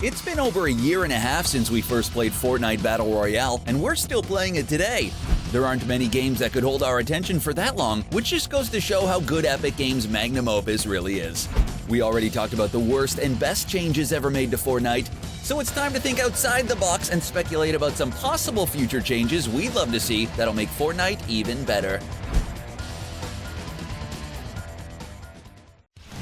It's been over a year and a half since we first played Fortnite Battle Royale, and we're still playing it today. There aren't many games that could hold our attention for that long, which just goes to show how good Epic Games' magnum opus really is. We already talked about the worst and best changes ever made to Fortnite, so it's time to think outside the box and speculate about some possible future changes we'd love to see that'll make Fortnite even better.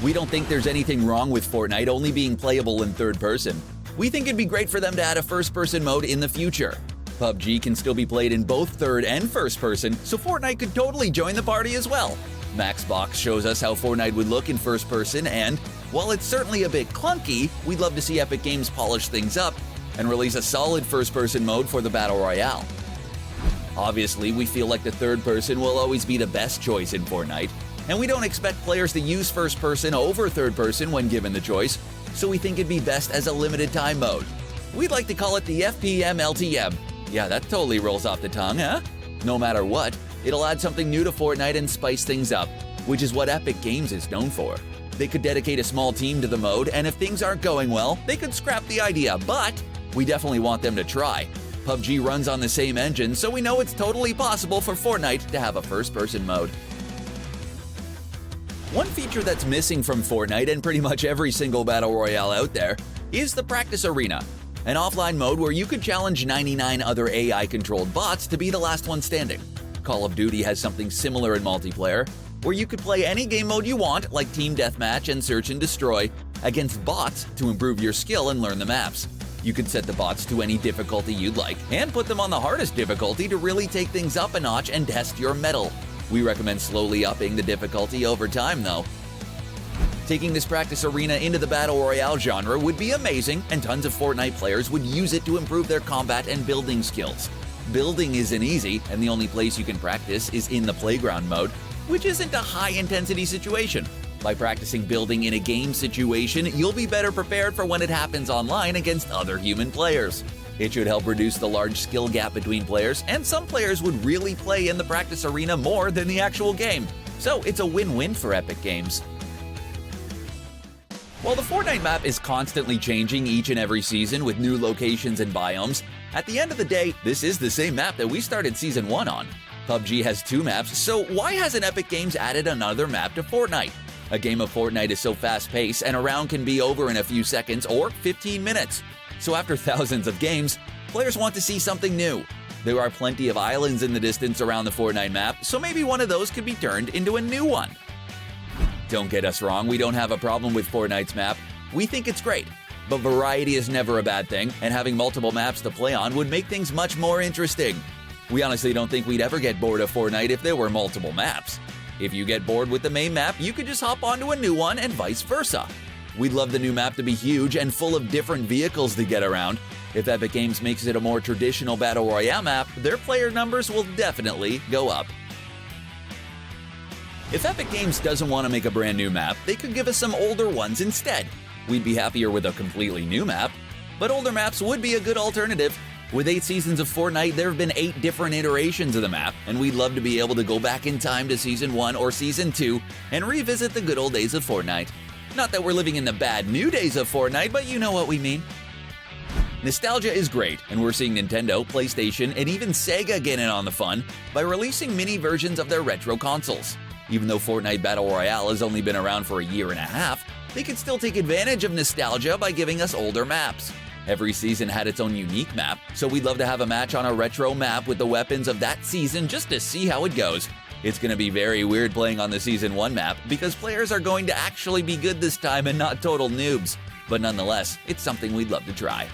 We don't think there's anything wrong with Fortnite only being playable in third person. We think it'd be great for them to add a first-person mode in the future. PUBG can still be played in both third and first person, so Fortnite could totally join the party as well. Maxbox shows us how Fortnite would look in first person, and while it's certainly a bit clunky, we'd love to see Epic Games polish things up and release a solid first-person mode for the Battle Royale. Obviously, we feel like the third person will always be the best choice in Fortnite, and we don't expect players to use first person over third person when given the choice, so we think it'd be best as a limited time mode. We'd like to call it the FPM LTM. Yeah, that totally rolls off the tongue, huh? No matter what, it'll add something new to Fortnite and spice things up, which is what Epic Games is known for. They could dedicate a small team to the mode, and if things aren't going well, they could scrap the idea, but we definitely want them to try. PUBG runs on the same engine, so we know it's totally possible for Fortnite to have a first-person mode. One feature that's missing from Fortnite and pretty much every single Battle Royale out there is the Practice Arena, an offline mode where you could challenge 99 other AI-controlled bots to be the last one standing. Call of Duty has something similar in multiplayer, where you could play any game mode you want, like Team Deathmatch and Search and Destroy, against bots to improve your skill and learn the maps. You could set the bots to any difficulty you'd like, and put them on the hardest difficulty to really take things up a notch and test your mettle. We recommend slowly upping the difficulty over time, though. Taking this Practice Arena into the Battle Royale genre would be amazing, and tons of Fortnite players would use it to improve their combat and building skills. Building isn't easy, and the only place you can practice is in the playground mode, which isn't a high-intensity situation. By practicing building in a game situation, you'll be better prepared for when it happens online against other human players. It should help reduce the large skill gap between players, and some players would really play in the Practice Arena more than the actual game. So it's a win-win for Epic Games. While the Fortnite map is constantly changing each and every season with new locations and biomes, at the end of the day, this is the same map that we started Season 1 on. PUBG has 2 maps, so why hasn't Epic Games added another map to Fortnite? A game of Fortnite is so fast-paced, and a round can be over in a few seconds or 15 minutes. So after thousands of games, players want to see something new. There are plenty of islands in the distance around the Fortnite map, so maybe one of those could be turned into a new one. Don't get us wrong, we don't have a problem with Fortnite's map. We think it's great. But variety is never a bad thing, and having multiple maps to play on would make things much more interesting. We honestly don't think we'd ever get bored of Fortnite if there were multiple maps. If you get bored with the main map, you could just hop onto a new one and vice versa. We'd love the new map to be huge and full of different vehicles to get around. If Epic Games makes it a more traditional Battle Royale map, their player numbers will definitely go up. If Epic Games doesn't want to make a brand new map, they could give us some older ones instead. We'd be happier with a completely new map, but older maps would be a good alternative. With 8 seasons of Fortnite, there have been 8 different iterations of the map, and we'd love to be able to go back in time to Season 1 or Season 2 and revisit the good old days of Fortnite. Not that we're living in the bad new days of Fortnite, but you know what we mean. Nostalgia is great, and we're seeing Nintendo, PlayStation, and even Sega get in on the fun by releasing mini versions of their retro consoles. Even though Fortnite Battle Royale has only been around for a year and a half, they can still take advantage of nostalgia by giving us older maps. Every season had its own unique map, so we'd love to have a match on a retro map with the weapons of that season just to see how it goes. It's going to be very weird playing on the Season 1 map because players are going to actually be good this time and not total noobs. But nonetheless, it's something we'd love to try.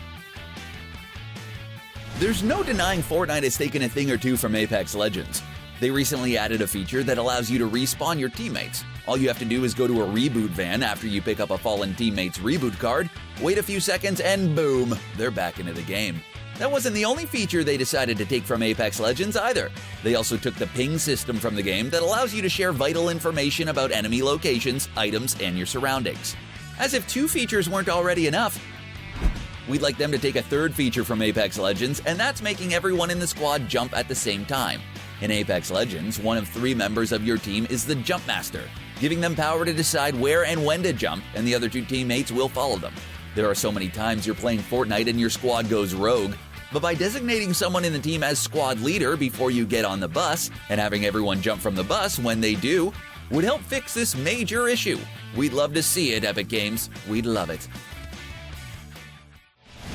There's no denying Fortnite has taken a thing or two from Apex Legends. They recently added a feature that allows you to respawn your teammates. All you have to do is go to a reboot van after you pick up a fallen teammate's reboot card, wait a few seconds, and boom, they're back into the game. That wasn't the only feature they decided to take from Apex Legends either. They also took the ping system from the game that allows you to share vital information about enemy locations, items, and your surroundings. As if 2 features weren't already enough, we'd like them to take a 3rd feature from Apex Legends, and that's making everyone in the squad jump at the same time. In Apex Legends, one of 3 members of your team is the Jumpmaster, giving them power to decide where and when to jump, and the other 2 teammates will follow them. There are so many times you're playing Fortnite and your squad goes rogue, but by designating someone in the team as squad leader before you get on the bus and having everyone jump from the bus when they do would help fix this major issue. We'd love to see it, Epic Games. We'd love it.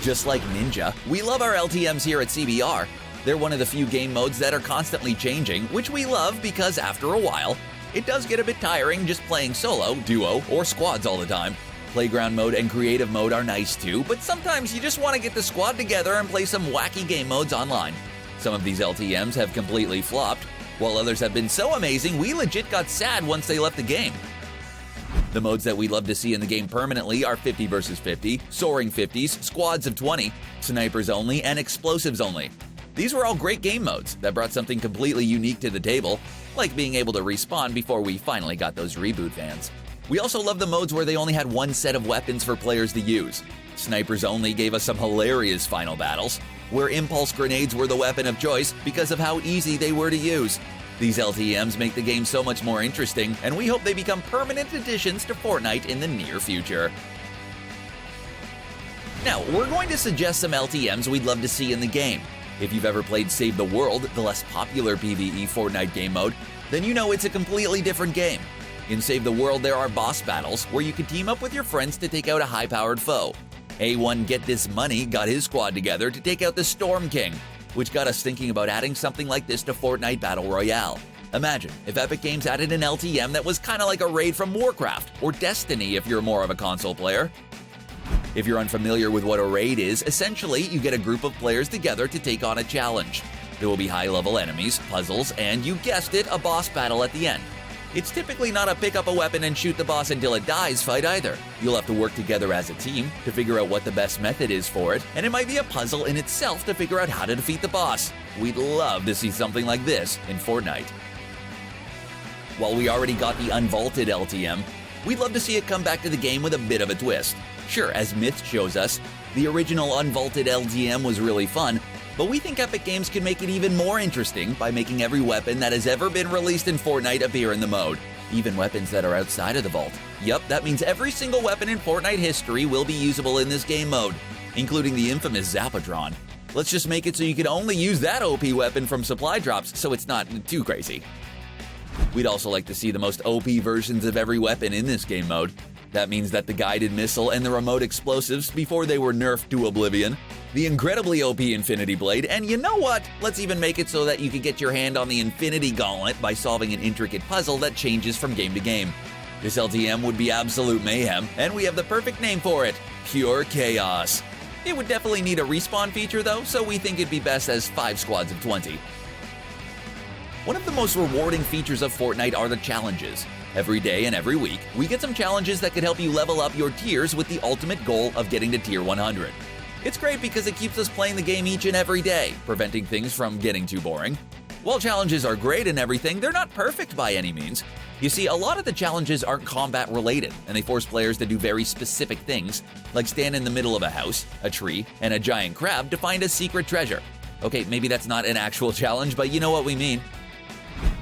Just like Ninja, we love our LTMs here at CBR. They're one of the few game modes that are constantly changing, which we love because after a while, it does get a bit tiring just playing solo, duo, or squads all the time. Playground mode and creative mode are nice too, but sometimes you just want to get the squad together and play some wacky game modes online. Some of these LTMs have completely flopped, while others have been so amazing we legit got sad once they left the game. The modes that we love to see in the game permanently are 50 vs 50, soaring 50s, squads of 20, snipers only, and explosives only. These were all great game modes that brought something completely unique to the table, like being able to respawn before we finally got those reboot fans. We also love the modes where they only had one set of weapons for players to use. Snipers only gave us some hilarious final battles, where impulse grenades were the weapon of choice because of how easy they were to use. These LTMs make the game so much more interesting, and we hope they become permanent additions to Fortnite in the near future. Now, we're going to suggest some LTMs we'd love to see in the game. If you've ever played Save the World, the less popular PvE Fortnite game mode, then you know it's a completely different game. In Save the World, there are boss battles where you can team up with your friends to take out a high-powered foe. A1 Get This Money got his squad together to take out the Storm King, which got us thinking about adding something like this to Fortnite Battle Royale. Imagine if Epic Games added an LTM that was kinda like a raid from Warcraft, or Destiny if you're more of a console player. If you're unfamiliar with what a raid is, essentially you get a group of players together to take on a challenge. There will be high-level enemies, puzzles, and you guessed it, a boss battle at the end. It's typically not a pick up a weapon and shoot the boss until it dies fight either. You'll have to work together as a team to figure out what the best method is for it, and it might be a puzzle in itself to figure out how to defeat the boss. We'd love to see something like this in Fortnite. While we already got the unvaulted LTM, we'd love to see it come back to the game with a bit of a twist. Sure, as Myth shows us, the original unvaulted LTM was really fun, but we think Epic Games can make it even more interesting by making every weapon that has ever been released in Fortnite appear in the mode, even weapons that are outside of the vault. Yup, that means every single weapon in Fortnite history will be usable in this game mode, including the infamous Zapatron. Let's just make it so you can only use that OP weapon from supply drops so it's not too crazy. We'd also like to see the most OP versions of every weapon in this game mode. That means that the guided missile and the remote explosives before they were nerfed to oblivion, the incredibly OP Infinity Blade, and you know what? Let's even make it so that you can get your hand on the Infinity Gauntlet by solving an intricate puzzle that changes from game to game. This LTM would be absolute mayhem, and we have the perfect name for it, Pure Chaos. It would definitely need a respawn feature though, so we think it'd be best as 5 squads of 20. One of the most rewarding features of Fortnite are the challenges. Every day and every week, we get some challenges that could help you level up your tiers with the ultimate goal of getting to tier 100. It's great because it keeps us playing the game each and every day, preventing things from getting too boring. While challenges are great and everything, they're not perfect by any means. You see, a lot of the challenges aren't combat related, and they force players to do very specific things, like stand in the middle of a house, a tree, and a giant crab to find a secret treasure. Okay, maybe that's not an actual challenge, but you know what we mean.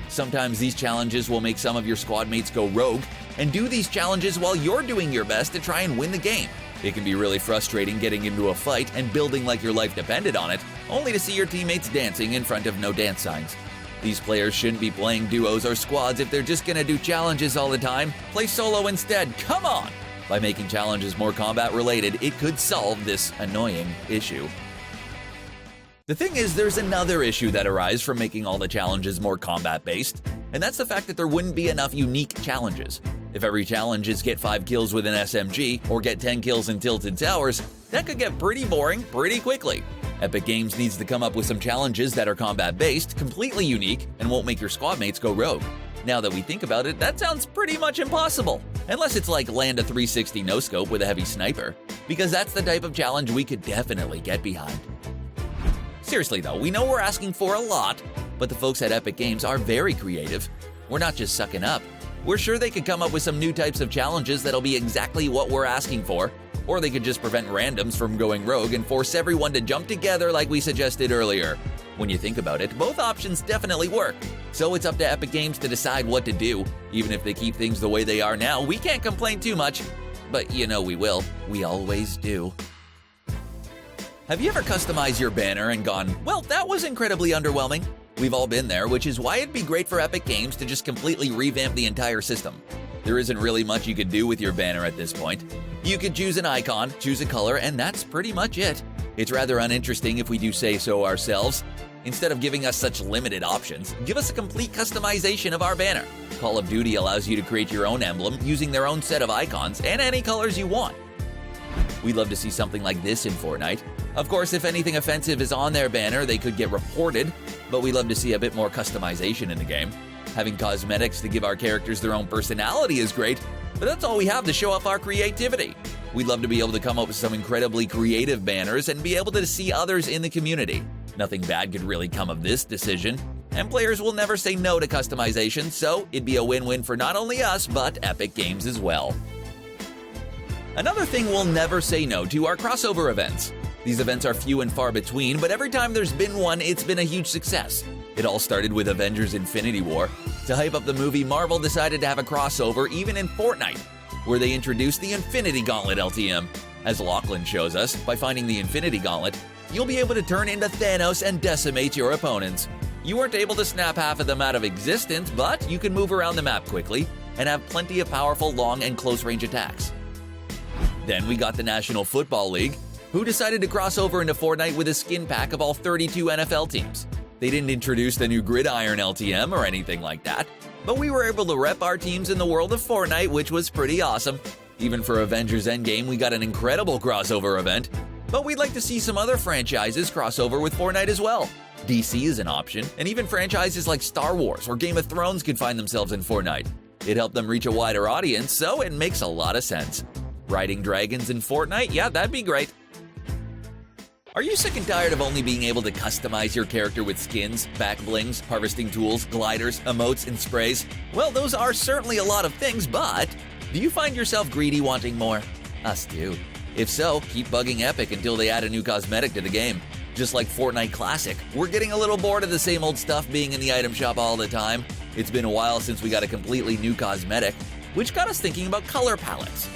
Sometimes these challenges will make some of your squad mates go rogue and do these challenges while you're doing your best to try and win the game. It can be really frustrating getting into a fight and building like your life depended on it, only to see your teammates dancing in front of no dance signs. These players shouldn't be playing duos or squads if they're just gonna do challenges all the time. Play solo instead, come on! By making challenges more combat related, it could solve this annoying issue. The thing is, there's another issue that arises from making all the challenges more combat-based, and that's the fact that there wouldn't be enough unique challenges. If every challenge is get 5 kills with an SMG, or get 10 kills in Tilted Towers, that could get pretty boring pretty quickly. Epic Games needs to come up with some challenges that are combat-based, completely unique, and won't make your squad mates go rogue. Now that we think about it, that sounds pretty much impossible. Unless it's like land a 360 no-scope with a heavy sniper, because that's the type of challenge we could definitely get behind. Seriously though, we know we're asking for a lot, but the folks at Epic Games are very creative. We're not just sucking up. We're sure they could come up with some new types of challenges that'll be exactly what we're asking for, or they could just prevent randoms from going rogue and force everyone to jump together like we suggested earlier. When you think about it, both options definitely work. So it's up to Epic Games to decide what to do. Even if they keep things the way they are now, we can't complain too much. but you know we will. We always do. Have you ever customized your banner and gone, well, that was incredibly underwhelming? We've all been there, which is why it'd be great for Epic Games to just completely revamp the entire system. There isn't really much you could do with your banner at this point. You could choose an icon, choose a color, and that's pretty much it. It's rather uninteresting if we do say so ourselves. Instead of giving us such limited options, give us a complete customization of our banner. Call of Duty allows you to create your own emblem using their own set of icons and any colors you want. We'd love to see something like this in Fortnite. Of course, if anything offensive is on their banner, they could get reported, but we'd love to see a bit more customization in the game. Having cosmetics to give our characters their own personality is great, but that's all we have to show off our creativity. We'd love to be able to come up with some incredibly creative banners and be able to see others in the community. Nothing bad could really come of this decision, and players will never say no to customization, so it'd be a win-win for not only us, but Epic Games as well. Another thing we'll never say no to are crossover events. These events are few and far between, but every time there's been one, it's been a huge success. It all started with Avengers Infinity War. To hype up the movie, Marvel decided to have a crossover even in Fortnite, where they introduced the Infinity Gauntlet LTM. As Lachlan shows us, by finding the Infinity Gauntlet, you'll be able to turn into Thanos and decimate your opponents. You weren't able to snap half of them out of existence, but you can move around the map quickly and have plenty of powerful long and close-range attacks. Then we got the National Football League, who decided to cross over into Fortnite with a skin pack of all 32 NFL teams. They didn't introduce the new Gridiron LTM or anything like that, but we were able to rep our teams in the world of Fortnite, which was pretty awesome. Even for Avengers Endgame, we got an incredible crossover event, but we'd like to see some other franchises cross over with Fortnite as well. DC is an option, and even franchises like Star Wars or Game of Thrones could find themselves in Fortnite. It helped them reach a wider audience, so it makes a lot of sense. Riding dragons in Fortnite? Yeah, that'd be great. Are you sick and tired of only being able to customize your character with skins, back blings, harvesting tools, gliders, emotes, and sprays? Well, those are certainly a lot of things, but do you find yourself greedy wanting more? Us too. If so, keep bugging Epic until they add a new cosmetic to the game. Just like Fortnite Classic, we're getting a little bored of the same old stuff being in the item shop all the time. It's been a while since we got a completely new cosmetic, which got us thinking about color palettes.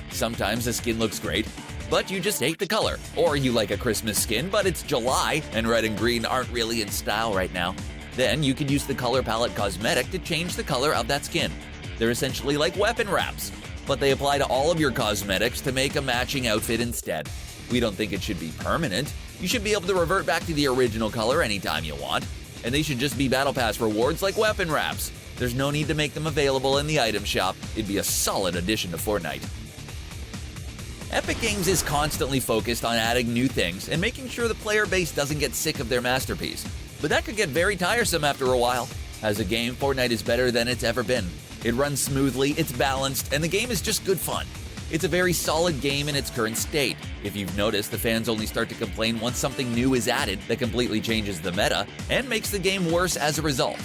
Sometimes a skin looks great, but you just hate the color. Or you like a Christmas skin, but it's July, and red and green aren't really in style right now. Then you can use the color palette cosmetic to change the color of that skin. They're essentially like weapon wraps, but they apply to all of your cosmetics to make a matching outfit instead. We don't think it should be permanent. You should be able to revert back to the original color anytime you want, and they should just be Battle Pass rewards like weapon wraps. There's no need to make them available in the item shop. It'd be a solid addition to Fortnite. Epic Games is constantly focused on adding new things and making sure the player base doesn't get sick of their masterpiece. But that could get very tiresome after a while. As a game, Fortnite is better than it's ever been. It runs smoothly, it's balanced, and the game is just good fun. It's a very solid game in its current state. If you've noticed, the fans only start to complain once something new is added that completely changes the meta and makes the game worse as a result.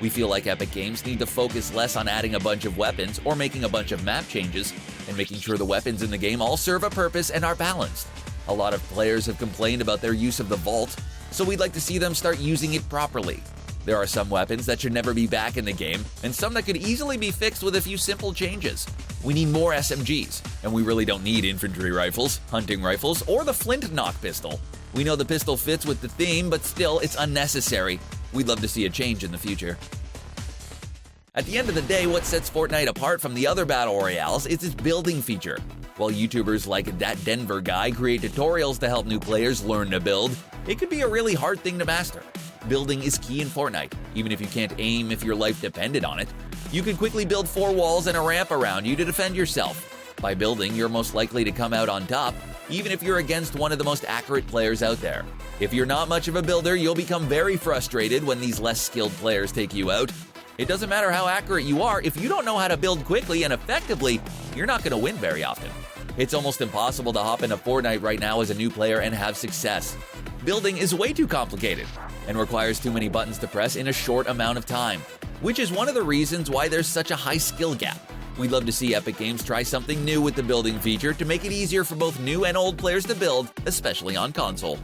We feel like Epic Games need to focus less on adding a bunch of weapons or making a bunch of map changes, and making sure the weapons in the game all serve a purpose and are balanced. A lot of players have complained about their use of the Vault, so we'd like to see them start using it properly. There are some weapons that should never be back in the game, and some that could easily be fixed with a few simple changes. We need more SMGs, and we really don't need infantry rifles, hunting rifles, or the flint knock pistol. We know the pistol fits with the theme, but still, it's unnecessary. We'd love to see a change in the future. At the end of the day, what sets Fortnite apart from the other Battle Royales is its building feature. While YouTubers like That Denver Guy create tutorials to help new players learn to build, it could be a really hard thing to master. Building is key in Fortnite, even if you can't aim if your life depended on it. You can quickly build 4 walls and a ramp around you to defend yourself. By building, you're most likely to come out on top, even if you're against one of the most accurate players out there. If you're not much of a builder, you'll become very frustrated when these less skilled players take you out. It doesn't matter how accurate you are, if you don't know how to build quickly and effectively, you're not going to win very often. It's almost impossible to hop into Fortnite right now as a new player and have success. Building is way too complicated and requires too many buttons to press in a short amount of time, which is one of the reasons why there's such a high skill gap. We'd love to see Epic Games try something new with the building feature to make it easier for both new and old players to build, especially on console.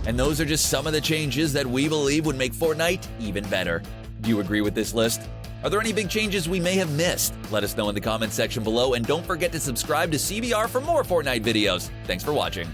And those are just some of the changes that we believe would make Fortnite even better. Do you agree with this list? Are there any big changes we may have missed? Let us know in the comments section below, and don't forget to subscribe to CBR for more Fortnite videos. Thanks for watching.